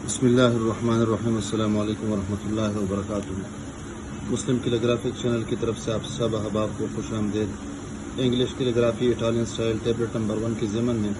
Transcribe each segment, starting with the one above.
بسم اللہ الرحمن الرحیم، السلام علیکم ورحمۃ اللہ وبرکاتہ۔ مسلم کیلیگرافک چینل کی طرف سے آپ سب احباب کو خوش آمدید۔ English calligraphy Italian style tablet number 1 کی ضمن میں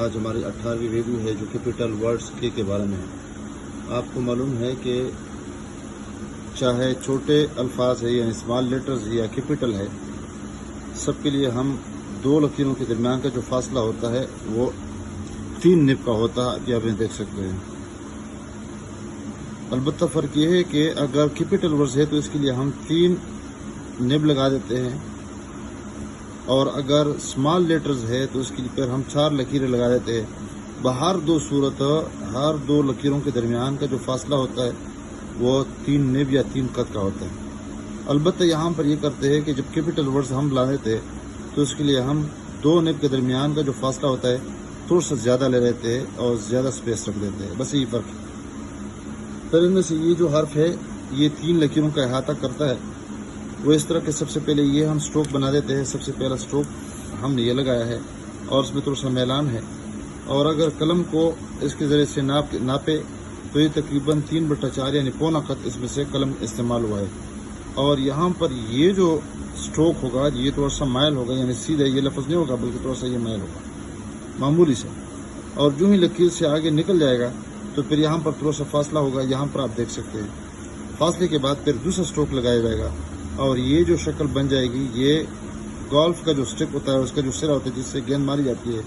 آج ہماری 18ویں ویڈیو ہے جو کیپٹل ورڈز کے بارے میں ہے۔ آپ کو معلوم ہے کہ چاہے چھوٹے الفاظ ہے یعنی اسمال لیٹرز یا کیپٹل ہے، سب کے لیے ہم دو لکیروں کے درمیان کا جو فاصلہ ہوتا ہے وہ 3 نب کا ہوتا ہے، یہ آپ دیکھ سکتے ہیں۔ البتہ فرق یہ ہے کہ اگر کیپٹل ورڈز ہے تو اس کے لیے ہم 3 نب لگا دیتے ہیں، اور اگر اسمال لیٹرز ہے تو اس کے لیے پھر ہم 4 لکیریں لگا دیتے ہیں۔ بہر دو صورت ہر 2 لکیروں کے درمیان کا جو فاصلہ ہوتا ہے وہ 3 نب یا 3 قط کا ہوتا ہے۔ البتہ یہاں پر یہ کرتے ہیں کہ جب کیپٹل ورڈز ہم لا دیتے ہیں تو اس کے لیے ہم 2 نب کے درمیان کا جو فاصلہ ہوتا ہے تھوڑا سا زیادہ لے لیتے ہیں اور زیادہ سپیس رکھ دیتے ہیں، بس یہی فرق ہے۔ پھر ان میں سے یہ جو حرف ہے یہ 3 لکیروں کا احاطہ کرتا ہے، وہ اس طرح کہ سب سے پہلے یہ ہم سٹروک بنا دیتے ہیں۔ سب سے پہلا سٹروک ہم نے یہ لگایا ہے اور اس میں تھوڑا سا میلان ہے، اور اگر قلم کو اس کے ذریعے سے ناپے تو یہ تقریباً 3/4 یعنی پونا خط اس میں سے قلم استعمال ہوا ہے۔ اور یہاں پر یہ جو سٹروک ہوگا یہ تھوڑا سا مائل ہوگا، یعنی سیدھا یہ لفظ نہیں ہوگا بلکہ تھوڑا سا یہ مائل ہوگا معمولی سے، اور جو ہی لکیر سے آگے نکل جائے گا تو پھر یہاں پر تھوڑا سا فاصلہ ہوگا، یہاں پر آپ دیکھ سکتے ہیں۔ فاصلے کے بعد پھر دوسرا سٹروک لگایا جائے گا اور یہ جو شکل بن جائے گی یہ گولف کا جو سٹک ہوتا ہے اس کا جو سرا ہوتا ہے جس سے گیند ماری جاتی ہے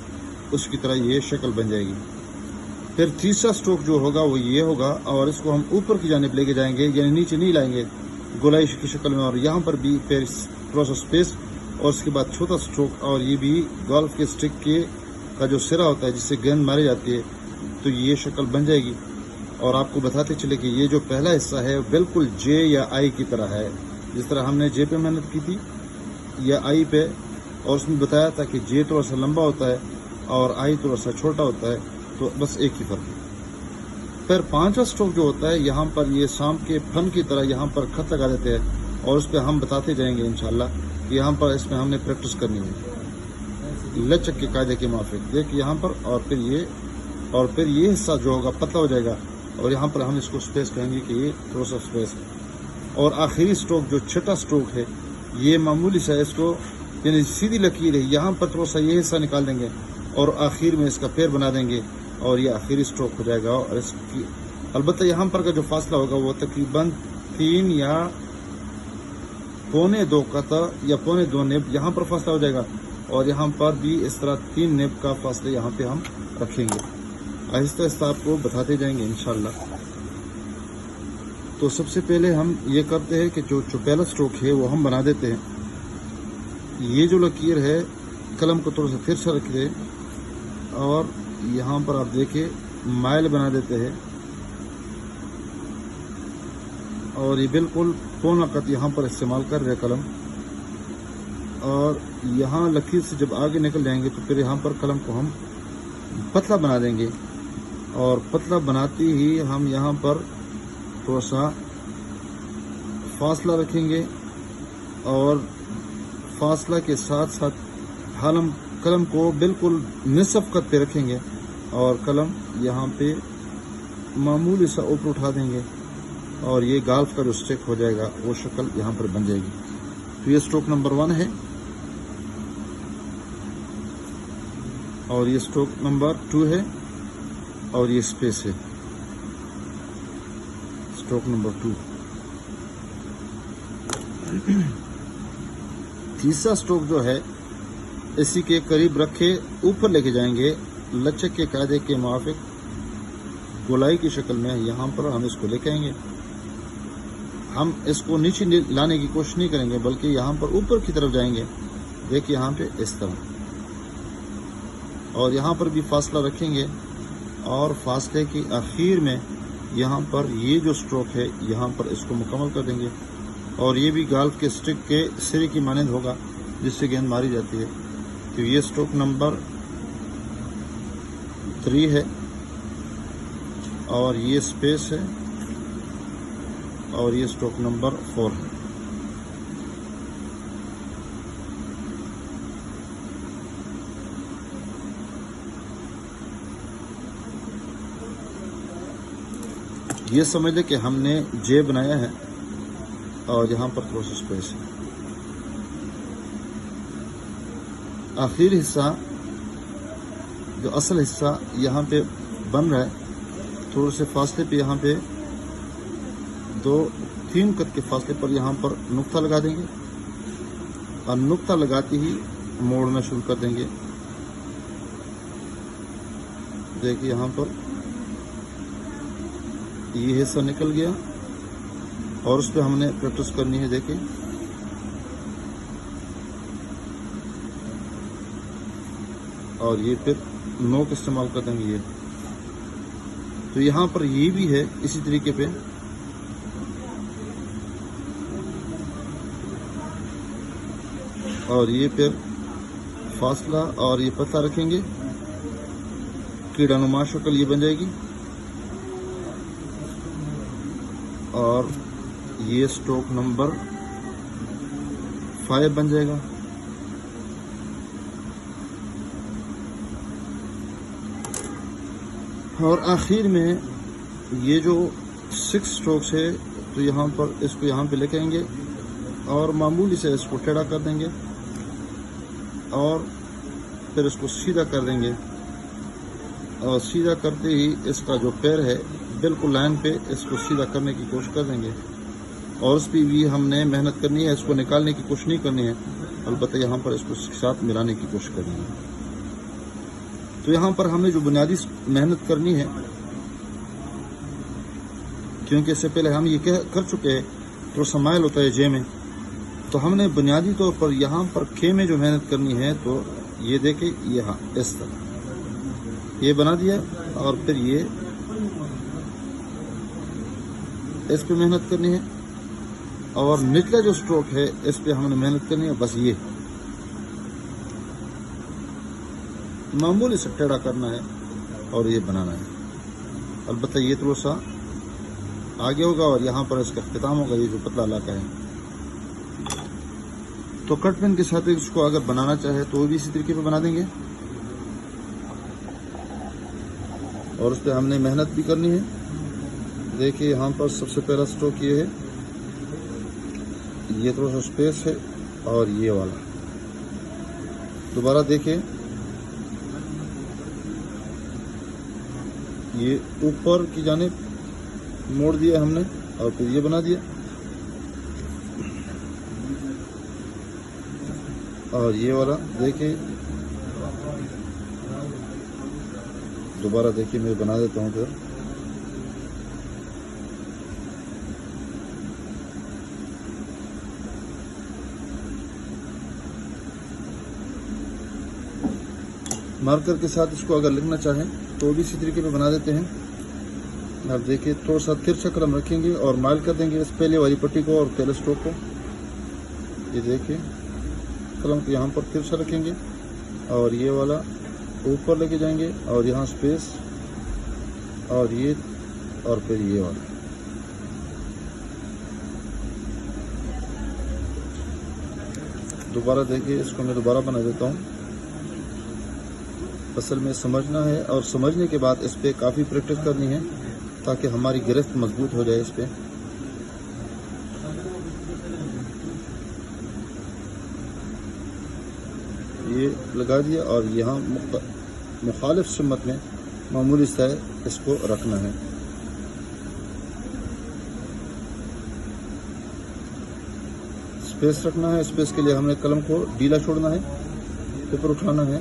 اس کی طرح یہ شکل بن جائے گی۔ پھر تیسرا سٹروک جو ہوگا وہ یہ ہوگا اور اس کو ہم اوپر کی جانب لے کے جائیں گے، یعنی نیچے نہیں لائیں گے، گولائی کی شکل میں، اور یہاں پر بھی پھر تھوڑا سا سپیس، اور اس کے بعد چھوٹا سٹروک، اور یہ بھی گولف کے سٹک کا جو سرا ہوتا ہے جس سے گیند ماری جاتی ہے تو یہ شکل بن جائے گی۔ اور آپ کو بتاتے چلے کہ یہ جو پہلا حصہ ہے بالکل جے یا آئی کی طرح ہے، جس طرح ہم نے جے پہ محنت کی تھی یا آئی پہ، اور اس میں بتایا تھا کہ جے تھوڑا سا لمبا ہوتا ہے اور آئی تھوڑا سا چھوٹا ہوتا ہے، تو بس ایک ہی فرق ہے۔ پھر 5واں سٹروک جو ہوتا ہے یہاں پر یہ سانپ کے پھن کی طرح یہاں پر خط لگا دیتے ہیں، اور اس پہ ہم بتاتے جائیں گے انشاءاللہ کہ یہاں پر اس میں ہم نے پریکٹس کرنی ہے لچک کے قاعدے کے موافق۔ دیکھ یہاں پر، اور پھر یہ حصہ جو ہوگا پتلا ہو جائے گا، اور یہاں پر ہم اس کو سپیس کہیں گے کہ یہ تھوڑا سا سپیس ہے۔ اور آخری سٹروک جو چھٹا سٹروک ہے یہ معمولی سا، اس کو یعنی سیدھی لکیر ہے، یہاں پر تھوڑا سا یہ حصہ نکال دیں گے اور آخر میں اس کا پیر بنا دیں گے اور یہ آخری سٹروک ہو جائے گا۔ اور اس کی البتہ یہاں پر کا جو فاصلہ ہوگا وہ تقریباً 3 یا 1.25 قطع یا 1.25 نب یہاں پر فاصلہ ہو جائے گا، اور یہاں پر بھی اس طرح 3 نب کا فاصلہ یہاں پہ ہم رکھیں گے۔ آہستہ آہستہ آپ کو بتاتے جائیں گے انشاءاللہ۔ تو سب سے پہلے ہم یہ کرتے ہیں کہ جو پہلا سٹروک ہے وہ ہم بنا دیتے ہیں۔ یہ جو لکیر ہے قلم کو تھوڑا سا پھر سے رکھ دیں اور یہاں پر آپ دیکھیں مائل بنا دیتے ہیں، اور یہ بالکل پونا قط یہاں پر استعمال کر رہے قلم، اور یہاں لکیر سے جب آگے نکل جائیں گے تو پھر یہاں پر قلم کو ہم پتلا بنا دیں گے، اور پتلا بناتے ہی ہم یہاں پر تھوڑا سا فاصلہ رکھیں گے، اور فاصلہ کے ساتھ ساتھ ہم قلم کو بالکل نصف قط پہ رکھیں گے، اور قلم یہاں پہ معمولی سا اوپر اٹھا دیں گے، اور یہ گالف کا جو سٹک ہو جائے گا وہ شکل یہاں پر بن جائے گی۔ تو یہ سٹروک نمبر 1 ہے، اور یہ سٹروک نمبر 2 ہے، اور یہ سپیس ہے سٹروک نمبر 2۔ تیسرا سٹروک جو ہے اسی کے قریب رکھے اوپر لے کے جائیں گے لچک کے قاعدے کے موافق گولائی کی شکل میں، یہاں پر ہم اس کو لے کے آئیں گے۔ ہم اس کو نیچے لانے کی کوشش نہیں کریں گے بلکہ یہاں پر اوپر کی طرف جائیں گے، دیکھیں یہاں پہ اس طرح، اور یہاں پر بھی فاصلہ رکھیں گے، اور فاصلے کی آخر میں یہاں پر یہ جو سٹروک ہے یہاں پر اس کو مکمل کر دیں گے، اور یہ بھی گالف کے سٹک کے سرے کی مانند ہوگا جس سے گیند ماری جاتی ہے۔ تو یہ سٹروک نمبر 3 ہے، اور یہ سپیس ہے، اور یہ سٹروک نمبر 4 ہے۔ یہ سمجھ لیں کہ ہم نے جے بنایا ہے اور یہاں پر تھوڑا سا اسپیس ہے. آخری حصہ جو اصل حصہ یہاں پہ بن رہا ہے، تھوڑے سے فاصلے پہ یہاں پہ 2-3 قد کے فاصلے پر یہاں پر نقطہ لگا دیں گے اور نقطہ لگاتے ہی موڑنا شروع کر دیں گے. دیکھیے یہاں پر یہ حصہ نکل گیا اور اس پہ ہم نے پریکٹس کرنی ہے. دیکھیں اور یہ پھر نوک استعمال کر دیں گے. یہ تو یہاں پر یہ بھی ہے اسی طریقے پہ. اور یہ پھر فاصلہ اور یہ پتہ رکھیں گے، کیڑا نما شکل یہ بن جائے گی اور یہ سٹروک نمبر 5 بن جائے گا. اور آخر میں یہ جو 6 سٹروکس ہے تو یہاں پر اس کو یہاں پہ لے کے آئیں گے اور معمولی سے اس کو ٹیڑھا کر دیں گے اور پھر اس کو سیدھا کر دیں گے. اور سیدھا کرتے ہی اس کا جو پیر ہے بالکل لائن پہ اس کو سیدھا کرنے کی کوشش کر دیں گے. اور اس پہ بھی ہم نے محنت کرنی ہے، اس کو نکالنے کی کوشش نہیں کرنی ہے، البتہ یہاں پر اس کو ساتھ ملانے کی کوشش کرنی ہے. تو یہاں پر ہم نے جو بنیادی محنت کرنی ہے، کیونکہ اس سے پہلے ہم یہ کر چکے ہیں تھوڑا سا مائل ہوتا ہے جے میں، تو ہم نے بنیادی طور پر یہاں پر کھے میں جو محنت کرنی ہے تو یہ دیکھیں یہاں اس طرح یہ بنا دیا اور پھر یہ اس پہ محنت کرنی ہے اور نچلا جو سٹروک ہے اس پہ ہم نے محنت کرنی ہے. بس یہ معمولی سے ٹیڑھا کرنا ہے اور یہ بنانا ہے. البتہ یہ تھوڑا سا آگے ہوگا اور یہاں پر اس کا اختتام ہوگا، یہ جو پتلا علاقہ ہے. تو کٹ پین کے ساتھ اس کو اگر بنانا چاہے تو وہ بھی اسی طریقے پہ بنا دیں گے اور اس پہ ہم نے محنت بھی کرنی ہے. دیکھیے یہاں پر سب سے پہلا سٹروک یہ ہے، یہ تھوڑا سا اسپیس ہے اور یہ والا دوبارہ دیکھیں یہ اوپر کی جانب موڑ دیا ہم نے اور پھر یہ بنا دیا اور یہ والا دیکھیں دوبارہ دیکھیے میں بنا دیتا ہوں. پھر مارکر کے ساتھ اس کو اگر لکھنا چاہیں تو بھی اسی طریقے پہ بنا دیتے ہیں. آپ دیکھیں تھوڑا سا ترچھا قلم رکھیں گے اور مائل کر دیں گے اس پہلے والی پٹی کو اور پہلے سٹروک کو. یہ دیکھیں قلم کو یہاں پر ترچھا رکھیں گے اور یہ والا اوپر لے کے جائیں گے اور یہاں سپیس اور یہ اور پھر یہ والا. دوبارہ دیکھیے اس کو میں دوبارہ بنا دیتا ہوں. اصل میں سمجھنا ہے اور سمجھنے کے بعد اس پہ کافی پریکٹس کرنی ہے تاکہ ہماری گرفت مضبوط ہو جائے. اس پہ یہ لگا دیا اور یہاں مخالف سمت میں معمولی سا اس کو رکھنا ہے. اسپیس رکھنا ہے. اسپیس کے لیے ہم نے قلم کو ڈھیلا چھوڑنا ہے، اوپر اٹھانا ہے.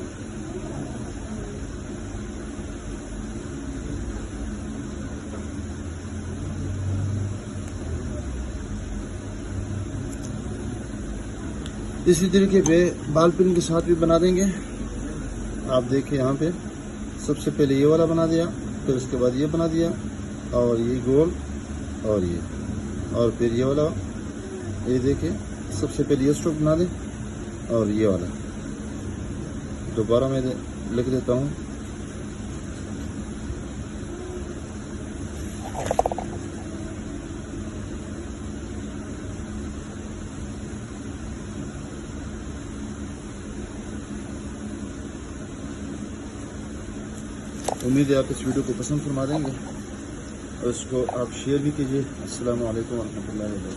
اسی طریقے پہ بال پن کے ساتھ بھی بنا دیں گے. آپ دیکھیں یہاں پہ سب سے پہلے یہ والا بنا دیا، پھر اس کے بعد یہ بنا دیا اور یہ گول اور یہ اور پھر یہ والا. یہ دیکھیں سب سے پہلے یہ اسٹروک بنا دیں اور یہ والا. دوبارہ میں لکھ دیتا ہوں. امید ہے آپ اس ویڈیو کو پسند فرما دیں گے. اور اس کو آپ شیئر بھی کیجیے۔ السلام علیکم ورحمۃ اللہ وبرکاتہ۔